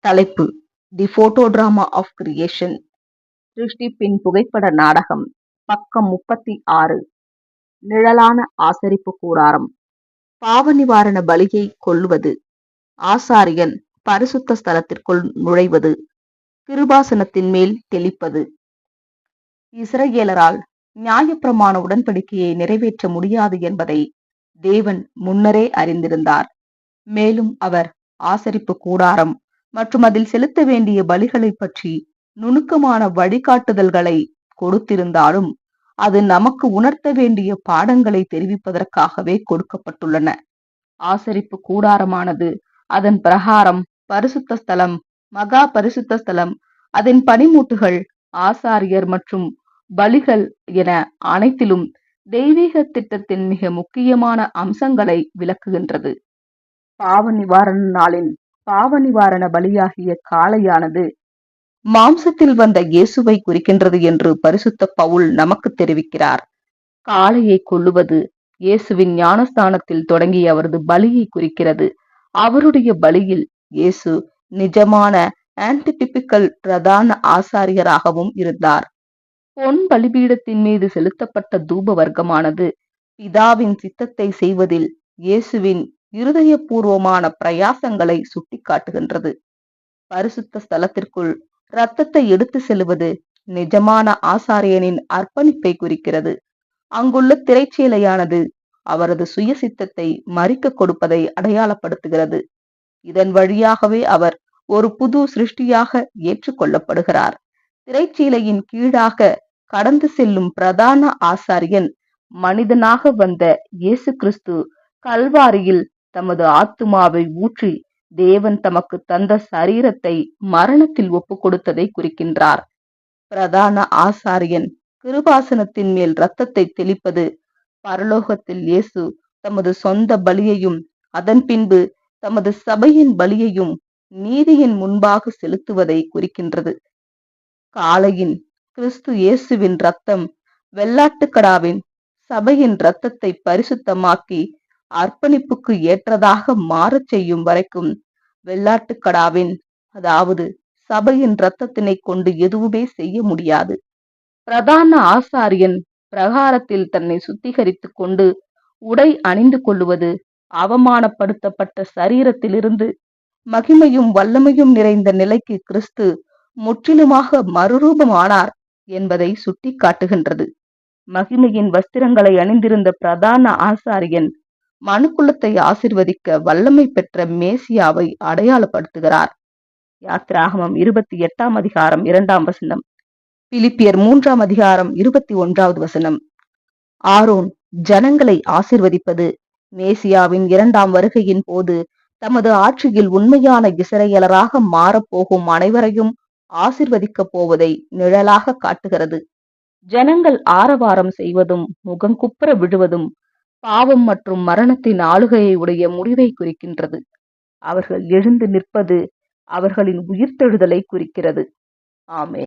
தலைப்பு: தி போட்டோடிராமா of creation. சிருஷ்டிப்பின் புகைப்பட நாடகம். பக்கம் 36. நிழலான ஆசரிப்பு கூடாரம். பாவ நிவாரண பலியை கொல்லுவது. ஆசாரியன் பரிசுத்த ஸ்தலத்திற்குள் நுழைவது. கிருபாசனத்தின் மேல் தெளிப்பது. இஸ்ரவேலரால் நியாயப்பிரமாண உடன்படிக்கையை நிறைவேற்ற முடியாது என்பதை தேவன் முன்னரே அறிந்திருந்தார். மேலும் அவர் ஆசரிப்பு கூடாரம் மற்றும் அதில் செலுத்த வேண்டிய பலிகளை பற்றி நுணுக்கமான வழிகாட்டுதல்களை கொடுத்திருந்தாலும் அது நமக்கு உணர்த்த வேண்டிய பாடங்களை தெரிவிப்பதற்காகவே கொடுக்கப்பட்டுள்ளன. ஆசரிப்பு கூடாரமானது அதன் பிரகாரம், பரிசுத்த ஸ்தலம், மகா பரிசுத்த ஸ்தலம், அதன் பனிமூட்டுகள், ஆசாரியர் மற்றும் பலிகள் என அனைத்திலும் தெய்வீக திட்டத்தின் மிக முக்கியமான அம்சங்களை விளக்குகின்றது. பாவ நிவாரண நாளின் பாவ நிவாரண பலியாகிய காளையானது மாம்சத்தில் வந்த இயேசுவை குறிக்கின்றது என்று பரிசுத்த பவுல் நமக்கு தெரிவிக்கிறார். காளையை கொல்லுவது இயேசுவின் ஞானஸ்தானத்தில் தொடங்கிய அவரது பலியை குறிக்கிறது. அவருடைய பலியில் இயேசு நிஜமான ஆன்டிபிபிக்கல் பிரதான ஆசாரியராகவும் இருந்தார். பொன் பலிபீடத்தின் மீது செலுத்தப்பட்ட தூப வர்க்கமானது பிதாவின் சித்தத்தை செய்வதில் இயேசுவின் இருதயபூர்வமான பிரயாசங்களை சுட்டிக்காட்டுகின்றது. பரிசுத்த ஸ்தலத்திற்குள் இரத்தத்தை எடுத்து செல்வது நிஜமான ஆசாரியனின் அர்ப்பணிப்பை குறிக்கிறது. அங்குள்ள திரைச்சீலையானது அவரது சுய சித்தத்தை மறிக்க கொடுப்பதை அடையாளப்படுத்துகிறது. இதன் வழியாகவே அவர் ஒரு புது சிருஷ்டியாக ஏற்றுக்கொள்ளப்படுகிறார். திரைச்சீலையின் கீழாக கடந்து செல்லும் பிரதான ஆசாரியன் மனிதனாக வந்த இயேசு கிறிஸ்து கல்வாரியில் தமது ஆத்துமாவை ஊற்றி தேவன் தமக்கு தந்த சரீரத்தை மரணத்தில் ஒப்பு கொடுத்ததை குறிக்கின்றார். பிரதான ஆசாரியன் கிருபாசனத்தின் மேல் இரத்தத்தை தெளிப்பது பரலோகத்தில் இயேசு தமது சொந்த பலியையும் அதன் பின்பு தமது சபையின் பலியையும் நீதியின் முன்பாக செலுத்துவதை குறிக்கின்றது. காளையின் கிறிஸ்து இயேசுவின் இரத்தம் வெள்ளாட்டுக்கடாவின் சபையின் இரத்தத்தை பரிசுத்தமாக்கி அர்ப்பணிப்புக்கு ஏற்றதாக மாறச் செய்யும் வரைக்கும் வெள்ளாட்டுக்கடாவின், அதாவது சபையின் இரத்தத்தினை கொண்டு எதுவுமே செய்ய முடியாது. பிரதான ஆசாரியன் பிரகாரத்தில் தன்னை சுத்திகரித்துக் கொண்டு உடை அணிந்து கொள்ளுவது அவமானப்படுத்தப்பட்ட சரீரத்திலிருந்து மகிமையும் வல்லமையும் நிறைந்த நிலைக்கு கிறிஸ்து முற்றிலுமாக மறுரூபமானார் என்பதை சுட்டி காட்டுகின்றது. மகிமையின் வஸ்திரங்களை அணிந்திருந்த பிரதான ஆசாரியன் மனுக்குலத்தை ஆசிர்வதிக்க வல்லமை பெற்ற மேசியாவை அடையாளப்படுத்துகிறார். யாத்திராகமம் 28ஆம் அதிகாரம் 2ஆம் வசனம், பிலிப்பியர் 3ஆம் அதிகாரம் 21வது வசனம். ஆரோன் ஜனங்களை ஆசிர்வதிப்பது மேசியாவின் 2ஆம் வருகையின் போது தமது ஆட்சியில் உண்மையான இஸ்ரவேலராக மாறப்போகும் அனைவரையும் ஆசிர்வதிக்கப் போவதை நிழலாக காட்டுகிறது. ஜனங்கள் ஆரவாரம் செய்வதும் முகங்குப்புற விழுவதும் பாவம் மற்றும் மரணத்தின் ஆளுகையை உடைய முடிவை குறிக்கின்றது. அவர்கள் எழுந்து நிற்பது அவர்களின் உயிர்த்தெழுதலை குறிக்கிறது. ஆமென்.